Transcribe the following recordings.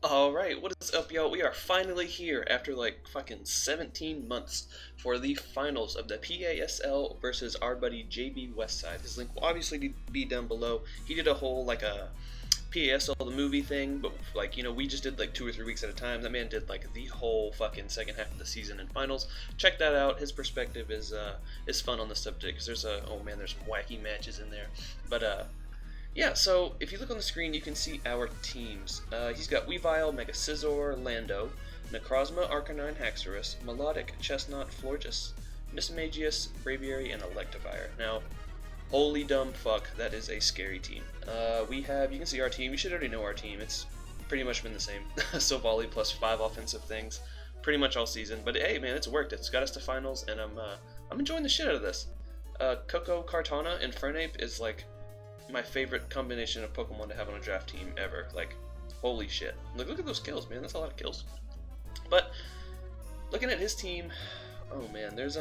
Alright, what is up, y'all? We are finally here after like fucking 17 months for the finals of the PASL versus our buddy JB Westside. His link will obviously be down below. He did a whole like a PASL the movie thing, but like, you know, we just did like 2 or 3 weeks at a time. That man did like the whole fucking second half of the season and finals. Check that out. His perspective is fun on the subject because there's oh man, there's some wacky matches in there. But yeah, so if you look on the screen, you can see our teams. He's got Weavile, Mega Scizor, Lando, Necrozma, Arcanine, Haxorus, Melodic, Chestnut, Florges, Mismagius, Braviary, and Electivire. Now, holy dumb fuck, that is a scary team. You can see our team. You should already know our team. It's pretty much been the same. Silvally plus 5 offensive things pretty much all season. But hey, man, it's worked. It's got us to finals, and I'm enjoying the shit out of this. Coco, Kartana, and Fernape is like my favorite combination of Pokemon to have on a draft team ever. Like, holy shit. Look at those kills, man. That's a lot of kills. But looking at his team, oh man, there's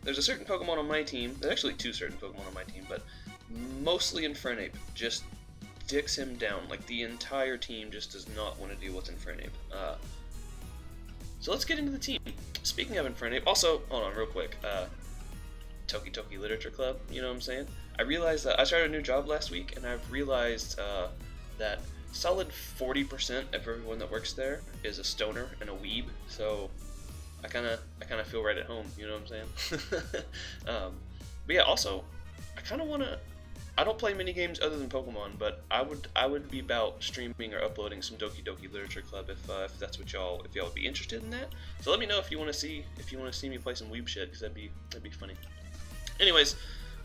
there's a certain Pokemon on my team. There's actually 2 certain Pokemon on my team, but mostly Infernape just dicks him down. Like, the entire team just does not want to deal with Infernape. So let's get into the team. Speaking of Infernape, also, hold on real quick. DOKI Literature Club, you know what I'm saying? I realized that I started a new job last week, and I've realized that solid 40% of everyone that works there is a stoner and a weeb. So I kind of feel right at home. You know what I'm saying? But yeah, also I kind of want to. I don't play mini games other than Pokemon, but I would be about streaming or uploading some DOKI Literature Club if that's what y'all would be interested in that. So let me know if you want to see me play some weeb shit, because that'd be funny. Anyways,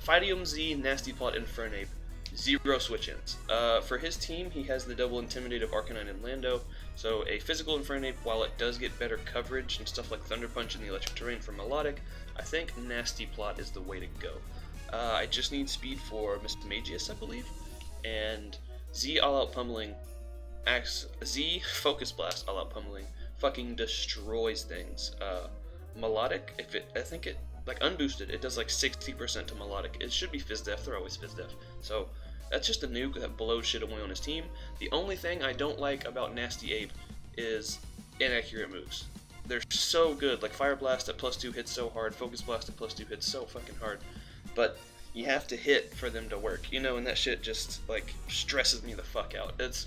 Phydium Z, Nasty Plot, and Fernape, 0 switch-ins. For his team, he has the double Intimidate of Arcanine and Lando, so a physical Infernape, while it does get better coverage and stuff like Thunder Punch in the electric terrain for Melodic, I think Nasty Plot is the way to go. I just need speed for Mismagius, I believe, and Z All-Out Pummeling, Z Focus Blast All-Out Pummeling, fucking destroys things. Melodic, like unboosted, it does like 60% to Melodic. It should be Fizdef, they're always Fizdef. So that's just a nuke that blows shit away on his team. The only thing I don't like about Nasty Ape is inaccurate moves. They're so good, like Fire Blast at +2 hits so hard, Focus Blast at +2 hits so fucking hard, but you have to hit for them to work, you know, and that shit just like stresses me the fuck out. It's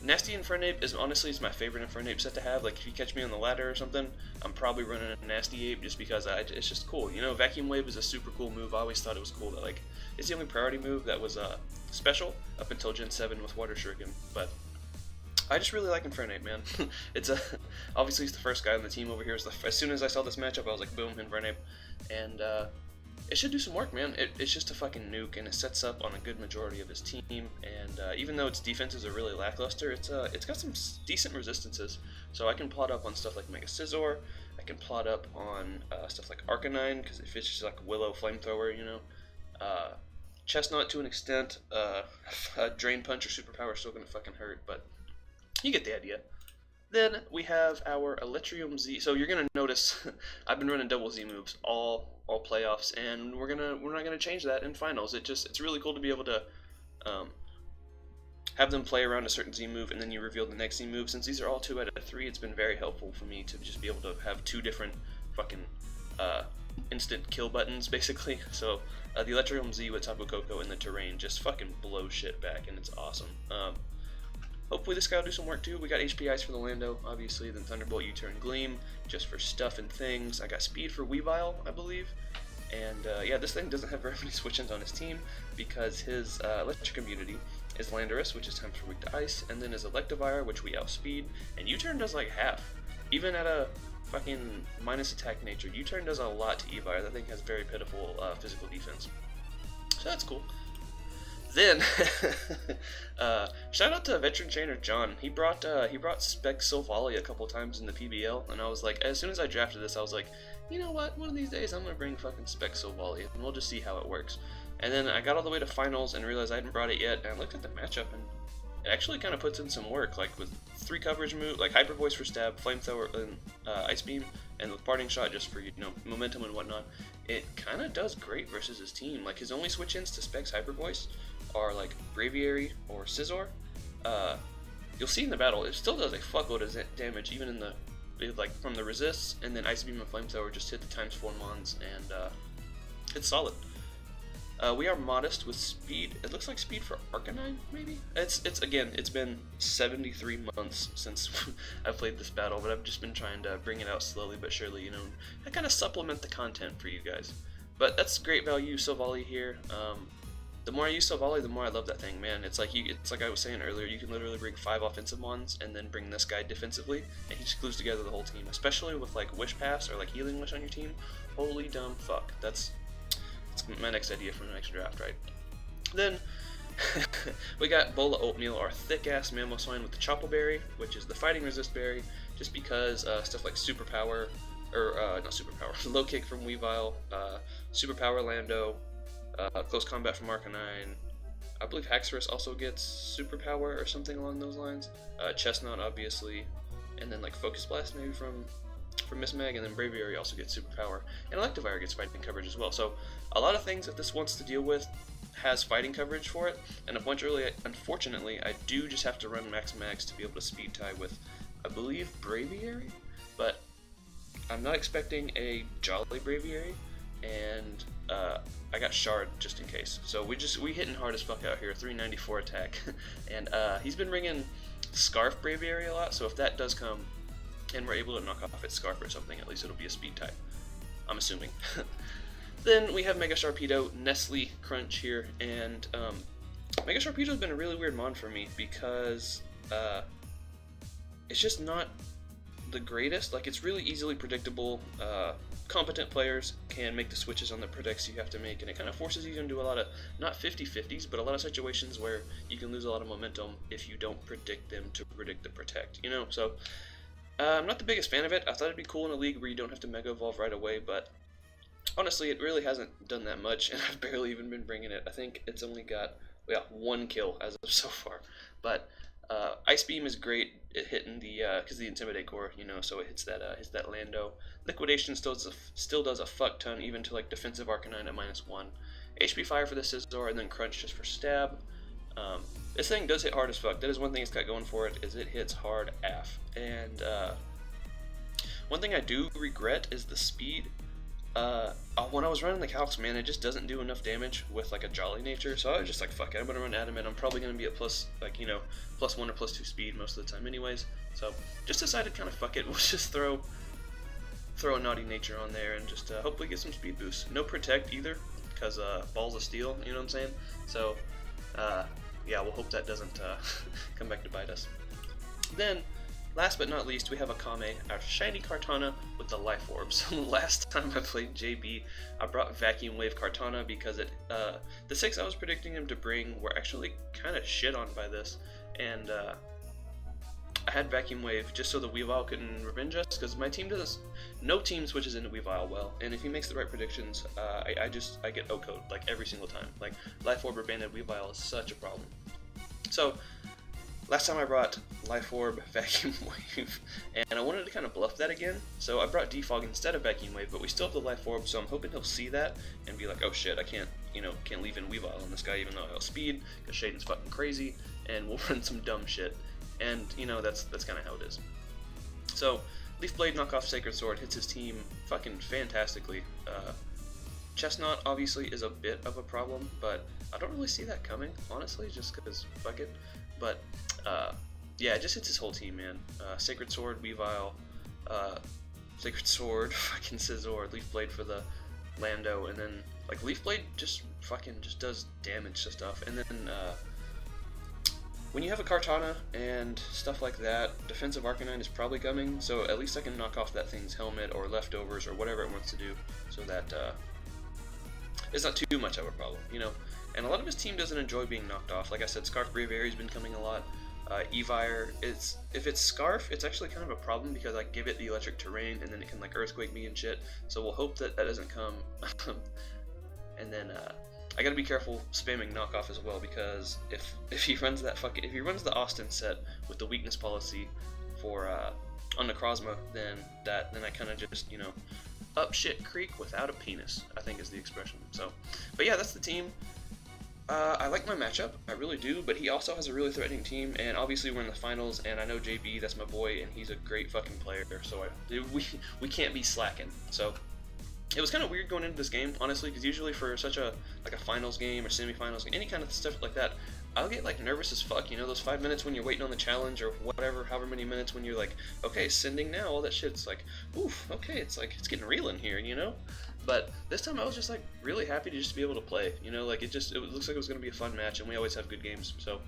Nasty Infernape is honestly my favorite Infernape set to have. Like, if you catch me on the ladder or something, I'm probably running a Nasty Ape just because it's just cool. You know, Vacuum Wave is a super cool move. I always thought it was cool that, like, it's the only priority move that was special up until Gen 7 with Water Shuriken. But I just really like Infernape, man. Obviously he's the first guy on the team over here. As soon as I saw this matchup, I was like, boom, Infernape. And it should do some work, man. It's just a fucking nuke, and it sets up on a good majority of his team. And even though its defenses are really lackluster, it's got some decent resistances. So I can plot up on stuff like Mega Scizor. I can plot up on stuff like Arcanine, because it fits just like Willow Flamethrower, you know. Chestnut to an extent. Drain Punch or Superpower is still gonna fucking hurt, but you get the idea. Then we have our Electrium Z. So you're gonna notice I've been running double Z moves all playoffs, and we're not gonna change that in finals. It's really cool to be able to have them play around a certain Z move, and then you reveal the next Z move. Since these are all 2 out of 3, it's been very helpful for me to just be able to have 2 different fucking instant kill buttons, basically. So the Electrium Z with Tapu Koko in the terrain just fucking blows shit back, and it's awesome. Hopefully this guy will do some work too. We got HP Ice for the Lando, obviously, then Thunderbolt, U-Turn, Gleam, just for stuff and things. I got Speed for Weavile, I believe. And yeah, this thing doesn't have very many switch-ins on his team because his electric immunity is Landorus, which is times for weak to ice, and then his Electivire, which we outspeed, and U-Turn does like half. Even at a fucking minus attack nature, U-Turn does a lot to Evire. That thing has very pitiful physical defense. So that's cool. Then, shout out to veteran trainer John. He brought Spec Silvally a couple times in the PBL, and I was like, as soon as I drafted this, I was like, you know what? One of these days, I'm gonna bring fucking Spec Silvally, and we'll just see how it works. And then I got all the way to finals and realized I hadn't brought it yet, and I looked at the matchup, and it actually kind of puts in some work, like with 3 coverage moves, like Hyper Voice for stab, Flamethrower, and Ice Beam, and with Parting Shot just for, you know, momentum and whatnot, it kind of does great versus his team. Like, his only switch-ins to Specs Hyper Voice are like Braviary or Scizor. You'll see in the battle, it still does a fuckload of damage, even in the, like, from the resists, and then Ice Beam and Flamethrower just hit the ×4 mons, and it's solid. We are modest with speed. It looks like speed for Arcanine, maybe? It's again, it's been 73 months since I've played this battle, but I've just been trying to bring it out slowly but surely, you know, and kind of supplement the content for you guys. But that's great value, Silvally here. The more I use Silvally, the more I love that thing, man. It's like I was saying earlier, you can literally bring 5 offensive mons and then bring this guy defensively, and he just glues together the whole team, especially with like Wish Pass or like Healing Wish on your team. Holy dumb fuck. That's my next idea for the next draft, right? Then we got Bola Oatmeal, our thick-ass Mamoswine with the Chople Berry, which is the Fighting Resist Berry, just because stuff like Superpower, or not Superpower, Low Kick from Weavile, Superpower Lando, Close Combat from Arcanine, I believe Haxorus also gets Superpower or something along those lines, Chestnut obviously, and then like Focus Blast maybe from Miss Meg, and then Braviary also gets Superpower, and Electivire gets fighting coverage as well. So a lot of things that this wants to deal with has fighting coverage for it, and a bunch early, unfortunately, I do just have to run Max Mags to be able to speed tie with, I believe, Braviary, but I'm not expecting a Jolly Braviary, and I got Shard just in case. So we hitting hard as fuck out here, 394 attack, and he's been ringing Scarf Braviary a lot, so if that does come, and we're able to knock off its Scarf or something, at least it'll be a speed type, I'm assuming. Then we have Mega Sharpedo, Nestle Crunch here, and Mega Sharpedo's been a really weird mon for me because it's just not the greatest. Like, it's really easily predictable. Competent players can make the switches on the predicts you have to make, and it kind of forces you into a lot of, not 50-50s, but a lot of situations where you can lose a lot of momentum if you don't predict them to predict the protect, you know? So I'm not the biggest fan of it. I thought it'd be cool in a league where you don't have to Mega Evolve right away, but honestly, it really hasn't done that much, and I've barely even been bringing it. I think it's only got, yeah, 1 kill as of so far. But Ice Beam is great at hitting the, because the Intimidate core, you know, so it hits that Lando. Liquidation still does a fuck ton, even to like defensive Arcanine at -1. HP Fire for the Scizor, and then Crunch just for stab. This thing does hit hard as fuck. That is one thing it's got going for it, is it hits hard AF. And one thing I do regret is the speed. When I was running the calcs, man, it just doesn't do enough damage with like a Jolly nature, so I was just like, fuck it, I'm gonna run Adamant. I'm probably gonna be at plus, like, you know, +1 or +2 speed most of the time anyways, so just decided kind of fuck it, we'll just throw a naughty nature on there and just hopefully get some speed boost. No protect either, because Balls of Steel, you know what I'm saying? So yeah, we'll hope that doesn't come back to bite us. Then last but not least, we have Akame, our shiny Kartana with the Life Orb. So last time I played JB, I brought Vacuum Wave Kartana because the 6 I was predicting him to bring were actually kind of shit on by this, and I had Vacuum Wave just so the Weavile couldn't revenge us, because my team does, no team switches into Weavile well, and if he makes the right predictions, I get O-code like every single time. Like, Life Orb or Banded Weavile is such a problem. So last time I brought Life Orb, Vacuum Wave, and I wanted to kind of bluff that again, so I brought Defog instead of Vacuum Wave, but we still have the Life Orb, so I'm hoping he'll see that and be like, oh shit, I can't leave in Weavile on this guy even though I have speed, because Shaden's fucking crazy, and we'll run some dumb shit, and, you know, that's kind of how it is. So, Leaf Blade knockoff Sacred Sword hits his team fucking fantastically. Chestnut obviously is a bit of a problem, but I don't really see that coming, honestly, just because fuck it. But yeah, it just hits his whole team, man. Sacred Sword, Weavile, Sacred Sword, fucking Scizor, Leaf Blade for the Lando, and then like Leaf Blade just does damage to stuff. And then when you have a Kartana and stuff like that, defensive Arcanine is probably coming, so at least I can knock off that thing's helmet or leftovers or whatever it wants to do, so that it's not too much of a problem, you know. And a lot of his team doesn't enjoy being knocked off. Like I said, Scarf Braviary's been coming a lot. Evire, if it's Scarf, it's actually kind of a problem because I give it the electric terrain and then it can like Earthquake me and shit. So we'll hope that doesn't come. And then I gotta be careful spamming knockoff as well, because if he runs the Austin set with the weakness policy for on Necrozma, then I kind of just, you know, up shit creek without a penis, I think is the expression. So, but yeah, that's the team. I like my matchup, I really do, but he also has a really threatening team, and obviously we're in the finals, and I know JB, that's my boy, and he's a great fucking player, so we can't be slacking. So it was kind of weird going into this game, honestly, because usually for such a finals game or semifinals, any kind of stuff like that, I'll get like nervous as fuck, you know, those 5 minutes when you're waiting on the challenge or whatever, however many minutes when you're like, okay, sending now, all that shit, it's like, oof, okay, it's like, it's getting real in here, you know? But this time I was just like really happy to just be able to play, you know, like it looks like it was going to be a fun match, and we always have good games, so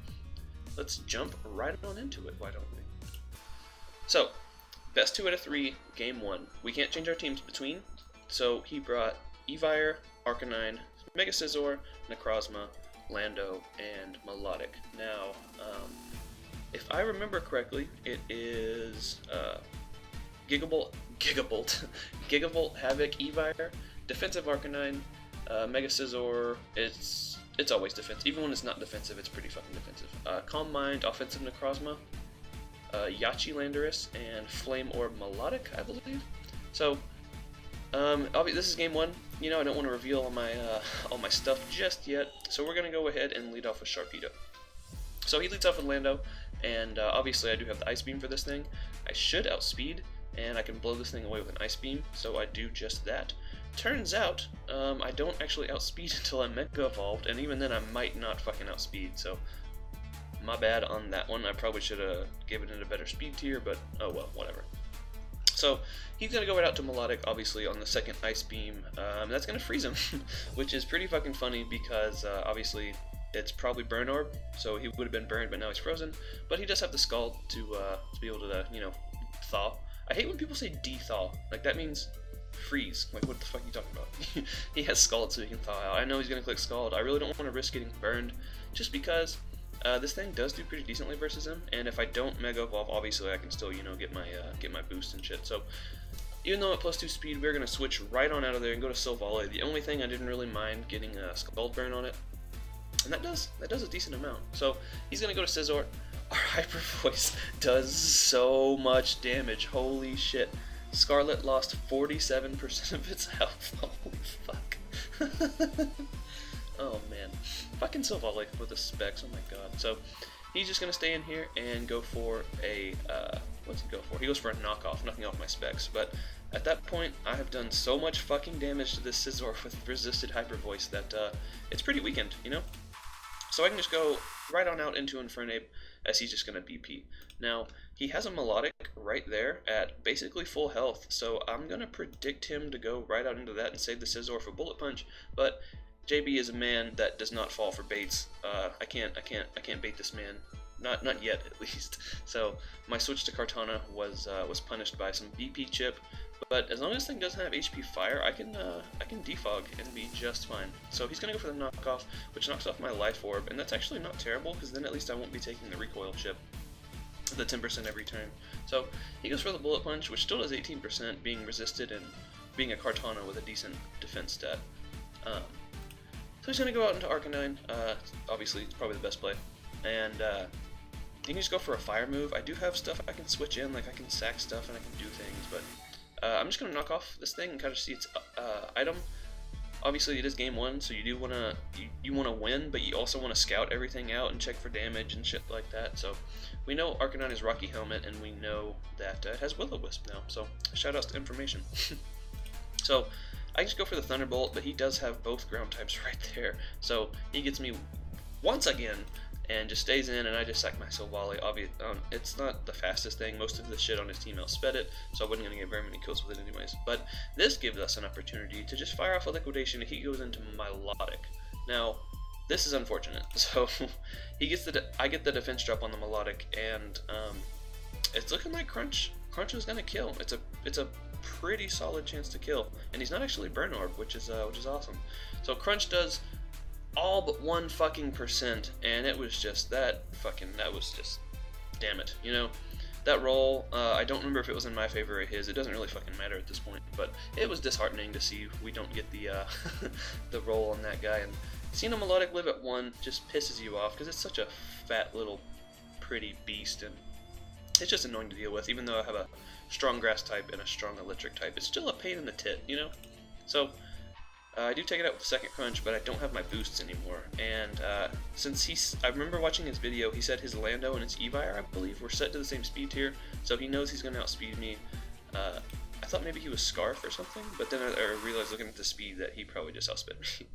let's jump right on into it, why don't we? So, best 2 out of 3, game 1. We can't change our teams between, so he brought Evire, Arcanine, Mega Scizor, Necrozma, Lando, and Melodic. Now, if I remember correctly, it is Gigavolt, Havoc, Evire, Defensive Arcanine, Mega Scizor. It's always defensive. Even when it's not defensive, it's pretty fucking defensive. Calm Mind, Offensive Necrozma, Yachi Landorus, and Flame Orb Melodic, I believe. So, this is game 1. You know, I don't want to reveal all my stuff just yet, so we're gonna go ahead and lead off with Sharpedo. So he leads off with Lando, and obviously I do have the Ice Beam for this thing. I should outspeed, and I can blow this thing away with an Ice Beam, so I do just that. Turns out, I don't actually outspeed until I'm Mega Evolved, and even then I might not fucking outspeed, so my bad on that one. I probably should have given it a better speed tier, but oh well, whatever. So he's going to go right out to Melodic, obviously, on the second Ice Beam. That's going to freeze him, which is pretty fucking funny because, obviously, it's probably Burn Orb, so he would have been burned, but now he's frozen. But he does have the Scald to be able to, you know, thaw. I hate when people say de-thaw. Like, that means freeze. Like, what the fuck are you talking about? He has Scald so he can thaw out. I know he's going to click Scald. I really don't want to risk getting burned, just because this thing does do pretty decently versus him, and if I don't Mega Evolve, obviously I can still, you know, get my boost and shit. So even though at +2 speed, we're gonna switch right on out of there and go to Silvally. The only thing I didn't really mind getting a Scald Burn on it, and that does a decent amount. So he's gonna go to Scizor. Our Hyper Voice does so much damage. Holy shit! Scarlet lost 47% of its health. Holy fuck! Oh man, fucking Silvally with the specs, oh my god. So he's just gonna stay in here and go for a, what's he go for? He goes for a knockoff, knocking off my specs, but at that point I have done so much fucking damage to this Scizor with resisted Hyper Voice that it's pretty weakened, you know? So I can just go right on out into Infernape as he's just gonna BP. Now, he has a Melodic right there at basically full health, so I'm gonna predict him to go right out into that and save the Scizor for Bullet Punch, but JB is a man that does not fall for baits. I can't bait this man. Not yet, at least. So my switch to Kartana was punished by some BP chip, but as long as this thing doesn't have HP Fire, I can defog and be just fine. So he's gonna go for the knockoff, which knocks off my Life Orb, and that's actually not terrible because then at least I won't be taking the recoil chip, the 10% every turn. So he goes for the Bullet Punch, which still does 18%, being resisted and being a Kartana with a decent defense stat. So he's going to go out into Arcanine. Obviously, it's probably the best play. And you can just go for a fire move. I do have stuff I can switch in, like I can sack stuff and I can do things, but I'm just going to knock off this thing and kind of see its item. Obviously, it is game 1, so you do want to you want to win, but you also want to scout everything out and check for damage and shit like that. So we know Arcanine is Rocky Helmet, and we know that it has Will-O-Wisp now. So shout outs to information. So I just go for the Thunderbolt, but he does have both ground types right there. So he gets me once again and just stays in, and I just sack my Silvally. It's not the fastest thing. Most of the shit on his team outsped it, so I wasn't going to get very many kills with it anyways. But this gives us an opportunity to just fire off a Liquidation if he goes into Melodic. Now, this is unfortunate. So he gets I get the defense drop on the Melodic, and it's looking like Crunch is going to kill. It's a pretty solid chance to kill, and he's not actually Burn Orb, which is awesome. So Crunch does all but 1 fucking %, and it was just that was just, damn it, you know, that roll. I don't remember if it was in my favor or his. It doesn't really fucking matter at this point, but it was disheartening to see we don't get the the roll on that guy, and seeing a Melodic live at 1 just pisses you off because it's such a fat little pretty beast, and it's just annoying to deal with, even though I have a strong grass type and a strong electric type. It's still a pain in the tit, you know? So, I do take it out with second crunch, but I don't have my boosts anymore. And since I remember watching his video, he said his Lando and his Evire, I believe, were set to the same speed tier, so he knows he's going to outspeed me. I thought maybe he was Scarf or something, but then I realized looking at the speed that he probably just outsped me.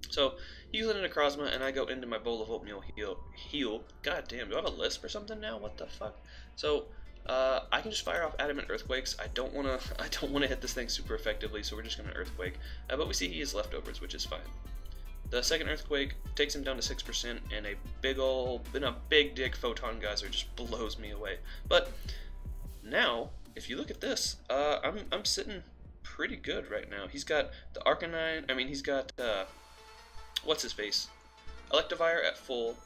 So, he's in a Necrozma, and I go into my bowl of oatmeal heal. God damn, do I have a lisp or something now? What the fuck? So, I can just fire off Adamant Earthquakes. I don't wanna hit this thing super effectively, so we're just gonna Earthquake. But we see he has leftovers, which is fine. The second Earthquake takes him down to 6%, and a big dick Photon Geyser just blows me away. But now, if you look at this, I'm sitting pretty good right now. He's got the Arcanine. I mean, he's got what's his face? Electivire at full.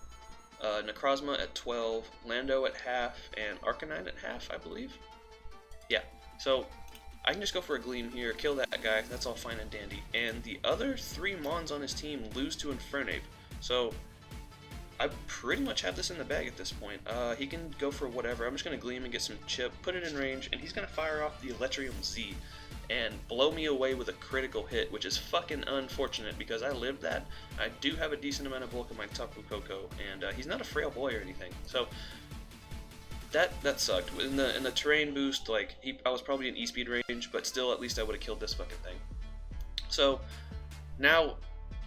Necrozma at 12, Lando at half, and Arcanine at half, I believe. Yeah, so I can just go for a Gleam here, kill that guy, that's all fine and dandy. And the other 3 Mons on his team lose to Infernape, so I pretty much have this in the bag at this point. He can go for whatever. I'm just going to Gleam and get some chip, put it in range, and he's going to fire off the Electrium Z and blow me away with a critical hit, which is fucking unfortunate because I lived that. I do have a decent amount of bulk in my Tapu Koko, and he's not a frail boy or anything. So that sucked. In the terrain boost, like I was probably in E-speed range, but still, at least I would have killed this fucking thing. So now,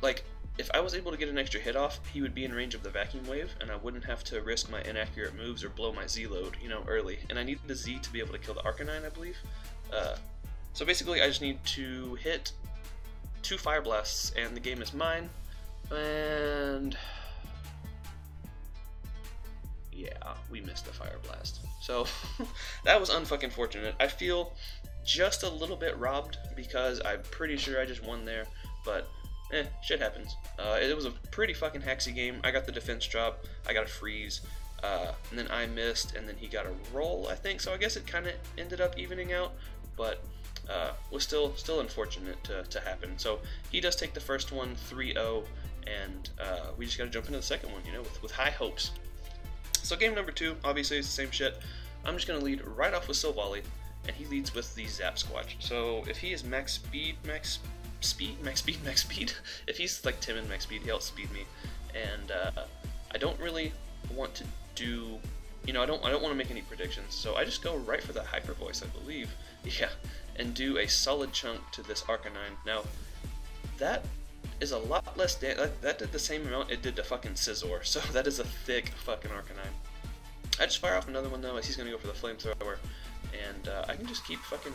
like, if I was able to get an extra hit off, he would be in range of the Vacuum Wave, and I wouldn't have to risk my inaccurate moves or blow my Z load, you know, early. And I needed the Z to be able to kill the Arcanine, I believe. So basically, I just need to hit 2 Fire Blasts, and the game is mine. And yeah, we missed the Fire Blast. So that was unfucking fortunate. I feel just a little bit robbed because I'm pretty sure I just won there, but shit happens. It was a pretty fucking hexy game. I got the defense drop, I got a freeze, and then I missed, and then he got a roll, I think. So I guess it kind of ended up evening out, but was still unfortunate to happen. So he does take the first one 3-0, and we just got to jump into the second one, you know, with high hopes. So game number 2, obviously it's the same shit. I'm just going to lead right off with Silvally, and he leads with the Zap Squatch. So if he is max speed, if he's like Timid max speed, he'll outspeed me. And I don't really want to do, you know, I don't want to make any predictions. So I just go right for the Hyper Voice, I believe. Yeah, and do a solid chunk to this Arcanine. Now, that is a lot less that did the same amount it did to fucking Scizor, so that is a thick fucking Arcanine. I just fire off another one though, as he's gonna go for the Flamethrower, and I can just keep fucking,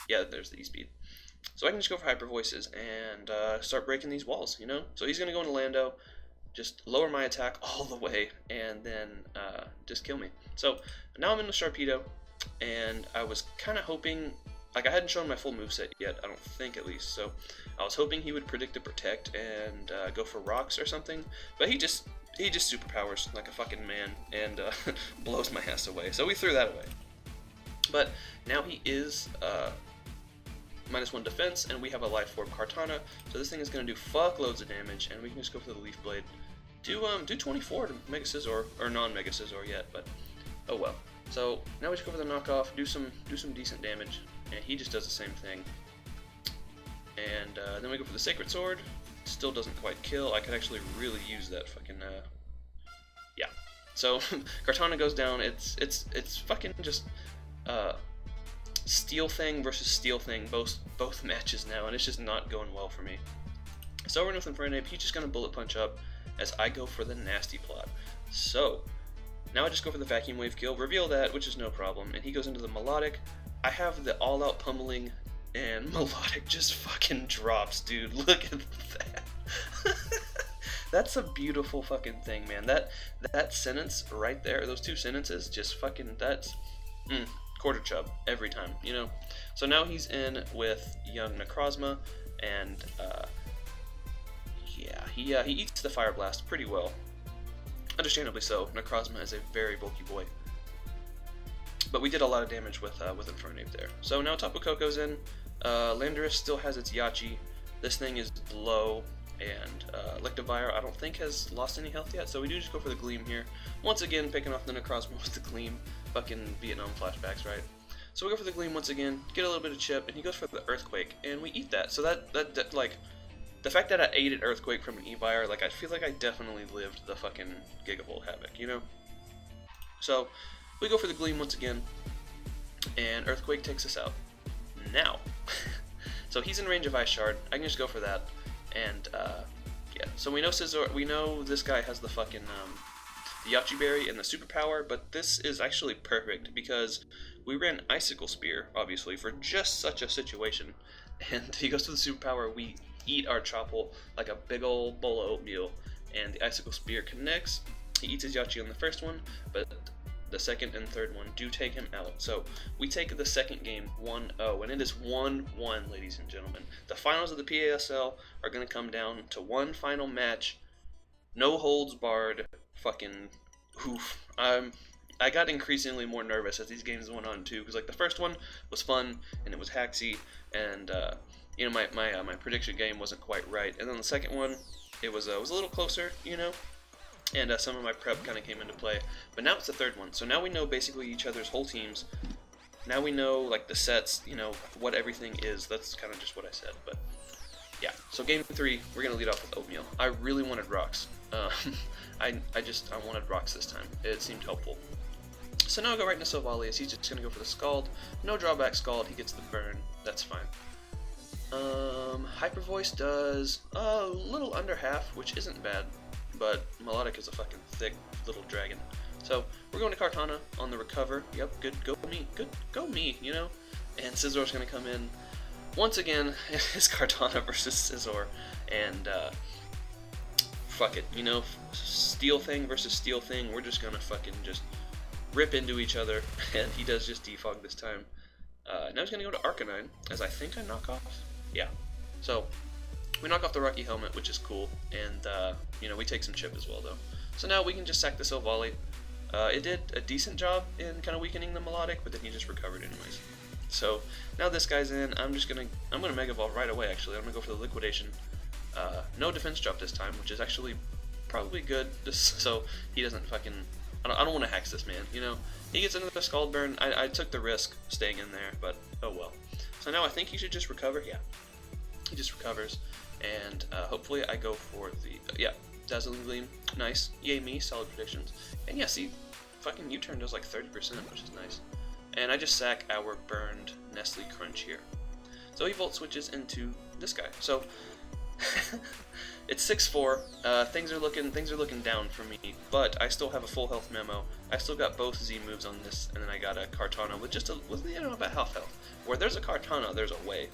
yeah, there's the E-speed. So I can just go for Hyper Voices and start breaking these walls, you know? So he's gonna go into Lando, just lower my attack all the way, and then just kill me. So now I'm in the Sharpedo, and I was kind of hoping, like I hadn't shown my full moveset yet, I don't think at least, so I was hoping he would predict a Protect and go for Rocks or something, but he just superpowers like a fucking man and blows my ass away, so we threw that away. But now he is -1 defense, and we have a Life Orb Kartana, so this thing is going to do fuckloads of damage, and we can just go for the Leaf Blade. Do 24 to Mega Scizor, or non-Mega Scizor yet, but oh well. So now we just go for the knockoff, do some decent damage, and he just does the same thing. And then we go for the Sacred Sword. Still doesn't quite kill. I could actually really use that fucking yeah. So Kartana goes down. It's fucking just Steel Thing versus Steel Thing, both matches now, and it's just not going well for me. So we're with Infernape. He's just gonna Bullet Punch up as I go for the Nasty Plot. So now I just go for the Vacuum Wave kill, reveal that, which is no problem, and he goes into the Melodic. I have the all-out pummeling, and Melodic just fucking drops, dude. Look at that. That's a beautiful fucking thing, man. That sentence right there, those 2 sentences, just fucking, that's quarter chub every time, you know? So now he's in with young Necrozma, and yeah, he eats the Fire Blast pretty well. Understandably so. Necrozma is a very bulky boy. But we did a lot of damage with Infernape there. So now Tapu Koko's in. Landorus still has its Yachi. This thing is low, and Electivire I don't think has lost any health yet, so we do just go for the Gleam here. Once again, picking off the Necrozma with the Gleam. Fucking Vietnam flashbacks, right? So we go for the Gleam once again, get a little bit of chip, and he goes for the Earthquake, and we eat that. So that like, the fact that I ate an Earthquake from an E-Buyer, like, I feel like I definitely lived the fucking Gigavolt Havoc, you know? So we go for the Gleam once again, and Earthquake takes us out. Now, so he's in range of Ice Shard. I can just go for that, and yeah. So we know Scizor. We know this guy has the fucking the Yachi Berry and the Superpower, but this is actually perfect because we ran Icicle Spear, obviously, for just such a situation, and he goes to the Superpower. We eat our Chople like a big old bowl of oatmeal, and the Icicle Spear connects. He eats his Yachi on the first one, but the second and third one do take him out. So we take the second game 1-0, and it is 1-1, ladies and gentlemen. The finals of the PASL are going to come down to one final match. No holds barred. Fucking oof. I got increasingly more nervous as these games went on too, because like the first one was fun and it was hacksy, and you know, my prediction game wasn't quite right, and then the second one it was a little closer, you know. And some of my prep kind of came into play. But now it's the third one. So now we know basically each other's whole teams. Now we know, like, the sets, you know, what everything is. That's kind of just what I said. But, yeah. So game 3, we're going to lead off with Oatmeal. I really wanted Rocks. I wanted Rocks this time. It seemed helpful. So now I go right into Silvally, as he's just going to go for the Scald. No drawback Scald. He gets the burn. That's fine. Hyper Voice does a little under half, which isn't bad. But Melodic is a fucking thick little dragon. So we're going to Kartana on the recover. Yep, good, go me, good, go me, you know. And Scizor's gonna come in once again. It's Kartana versus Scizor, and fuck it, you know, Steel Thing versus Steel Thing. We're just gonna fucking just rip into each other, and he does just defog this time. Now he's gonna go to Arcanine, as I think I knock off. Yeah. So we knock off the Rocky Helmet, which is cool, and you know, we take some chip as well though. So now we can just sack the Silvally. It did a decent job in kind of weakening the Melodic, but then he just recovered anyways. So now this guy's in. I'm gonna Mega Evolve right away. Actually, I'm gonna go for the Liquidation. No defense drop this time, which is actually probably good, just so he doesn't fucking. I don't want to hex this man. You know, he gets into the Scald Burn. I took the risk staying in there, but oh well. So now I think he should just recover. Yeah, he just recovers. And hopefully I go for the, yeah, Dazzling Gleam. Nice. Yay me, solid predictions. And yeah, see, fucking U-turn does like 30%, which is nice. And I just sack our burned Nestle Crunch here. So he Volt switches into this guy. So it's 6-4. Things are looking down for me, but I still have a full health Memo. I still got both Z moves on this, and then I got a Kartana with you know, about half health. Where there's a Kartana, there's a way.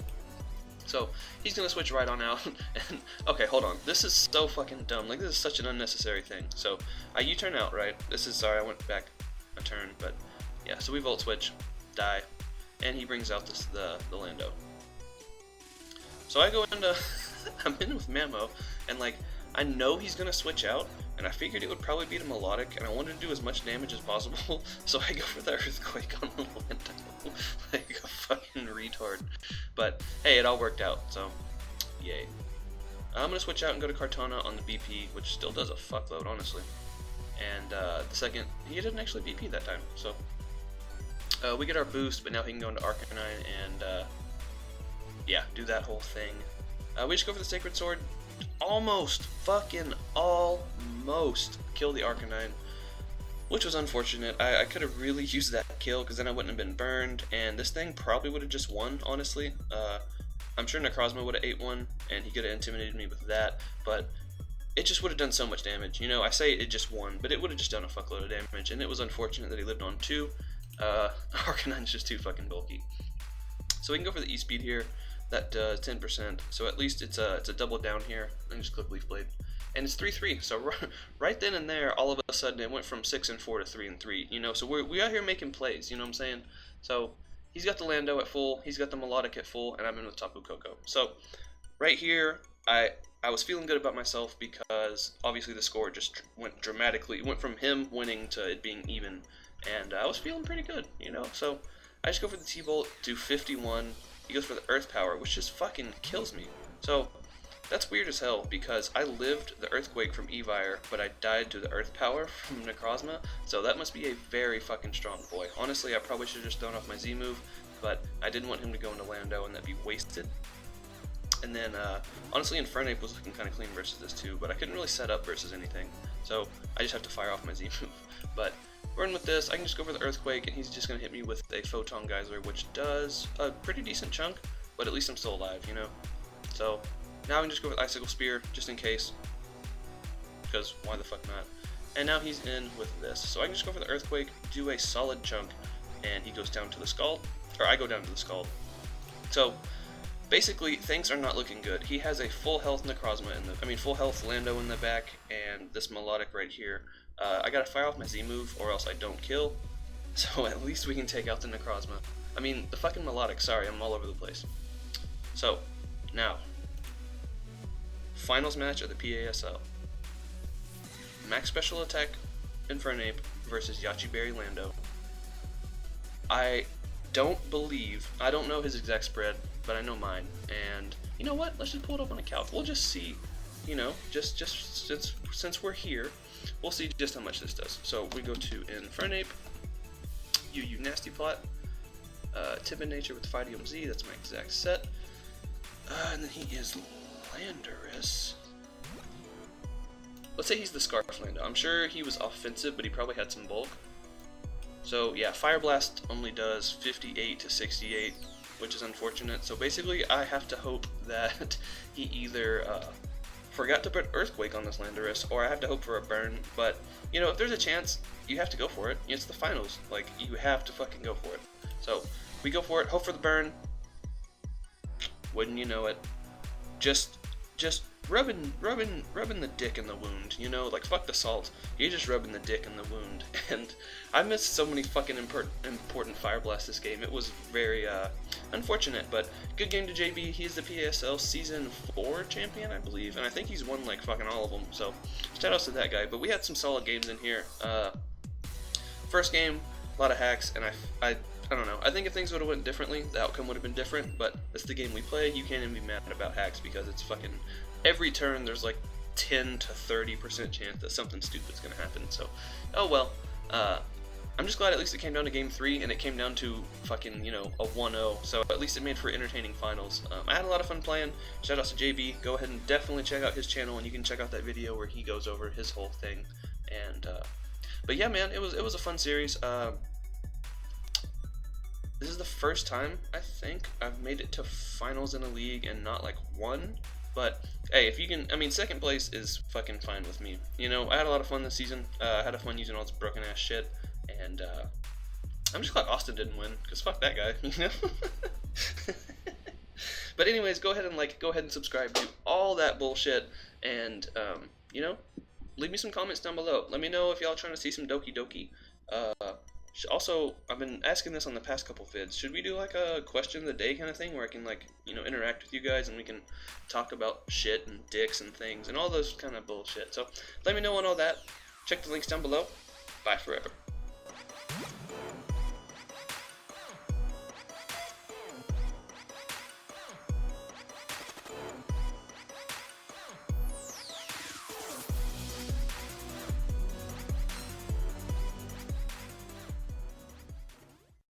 So he's gonna switch right on out, and okay, hold on. This is so fucking dumb. Like, this is such an unnecessary thing. So I U-turn out, right? Sorry, I went back a turn, but yeah. So we Volt switch, die, and he brings out the Lando. So I go into, I'm in with Mamo, and like, I know he's gonna switch out, and I figured it would probably beat a Melodic, and I wanted to do as much damage as possible, so I go for the Earthquake on the Lando, like a fucking retard. But hey, it all worked out, so yay. I'm gonna switch out and go to Kartana on the BP, which still does a fuckload, honestly. And the second, he didn't actually BP that time, so we get our boost, but now he can go into Arcanine and yeah, do that whole thing. We just go for the Sacred Sword. Almost kill the Arcanine, which was unfortunate. I could have really used that kill, because then I wouldn't have been burned, and this thing probably would have just won, honestly. I'm sure Necrozma would have ate one, and he could have intimidated me with that, but it just would have done so much damage. You know, I say it just won, but it would have just done a fuckload of damage, and it was unfortunate that he lived on 2. Arcanine's just too fucking bulky. So we can go for the E-Speed here. That 10%, so at least it's a double down here, and just click Leaf Blade. And it's 3-3, so right then and there, all of a sudden, it went from 6-4 to 3-3, you know, so we out here making plays, you know what I'm saying? So, he's got the Lando at full, he's got the Melodic at full, and I'm in with Tapu Koko. So, right here, I was feeling good about myself, because obviously the score just went dramatically. It went from him winning to it being even, and I was feeling pretty good, you know, so I just go for the T-Bolt, do 51, he goes for the Earth Power, which just fucking kills me. So That's weird as hell, because I lived the Earthquake from Evire, but I died to the Earth Power from Necrozma, so that must be a very fucking strong boy. Honestly, I probably should have just thrown off my Z move, but I didn't want him to go into Lando and that'd be wasted. And then, honestly, Infernape was looking kind of clean versus this too, but I couldn't really set up versus anything, so I just have to fire off my Z move. But we're in with this, I can just go for the Earthquake, and he's just going to hit me with a Photon Geyser, which does a pretty decent chunk, but at least I'm still alive, you know? So, now I can just go with Icicle Spear, just in case, because why the fuck not? And now he's in with this, so I can just go for the Earthquake, do a solid chunk, and he goes down to the Scald, or I go down to the Scald. So, basically, things are not looking good. He has a full health Necrozma full health Lando in the back, and this Melodic right here. I gotta fire off my Z move, or else I don't kill, so at least we can take out the Necrozma. I mean, the fucking Melodic, sorry, I'm all over the place. So, now, finals match of the PASL. Max Special Attack Infernape versus Yachi Berry Lando. I don't know his exact spread, but I know mine, and you know what, let's just pull it up on a calc. We'll just see, you know, just since we're here, we'll see just how much this does. So we go to Infernape, you Nasty Plot, Timid Nature with Phydium Z, that's my exact set, and then he is Landorus. Let's say he's the Scarf Lando. I'm sure he was offensive, but he probably had some bulk. So yeah, Fire Blast only does 58 to 68, which is unfortunate. So basically, I have to hope that he either forgot to put Earthquake on this Landorus, or I have to hope for a burn. But you know, if there's a chance, you have to go for it. It's the finals. Like, you have to fucking go for it. So we go for it. Hope for the burn. Wouldn't you know it? Just rubbing the dick in the wound, you know, like fuck the salt. You're just rubbing the dick in the wound. And I missed so many fucking important Fire Blast this game. It was very unfortunate, but good game to JB. He's the PASL Season 4 champion, I believe, and I think he's won like fucking all of them. So shout outs to that guy. But we had some solid games in here. First game, a lot of hacks, and I don't know. I think if things would have went differently, the outcome would have been different, but that's the game we play. You can't even be mad about hacks, because it's fucking every turn there's like 10 to 30% chance that something stupid's gonna happen. So, oh well. I'm just glad at least it came down to game 3, and it came down to fucking, you know, a 1-0. So at least it made for entertaining finals. I had a lot of fun playing. Shout out to JB. Go ahead and definitely check out his channel, and you can check out that video where he goes over his whole thing. And but yeah, man, it was a fun series. This is the first time, I think, I've made it to finals in a league and not like won. But hey, if you can, I mean, second place is fucking fine with me. You know, I had a lot of fun this season. I had fun using all this broken ass shit, and I'm just glad Austin didn't win, because fuck that guy, you know? But anyways, go ahead and subscribe to all that bullshit, and you know, leave me some comments down below. Let me know if y'all trying to see some Doki. Also, I've been asking this on the past couple vids. Should we do like a question of the day kind of thing, where I can, like, you know, interact with you guys and we can talk about shit and dicks and things and all those kind of bullshit? So let me know on all that. Check the links down below. Bye forever.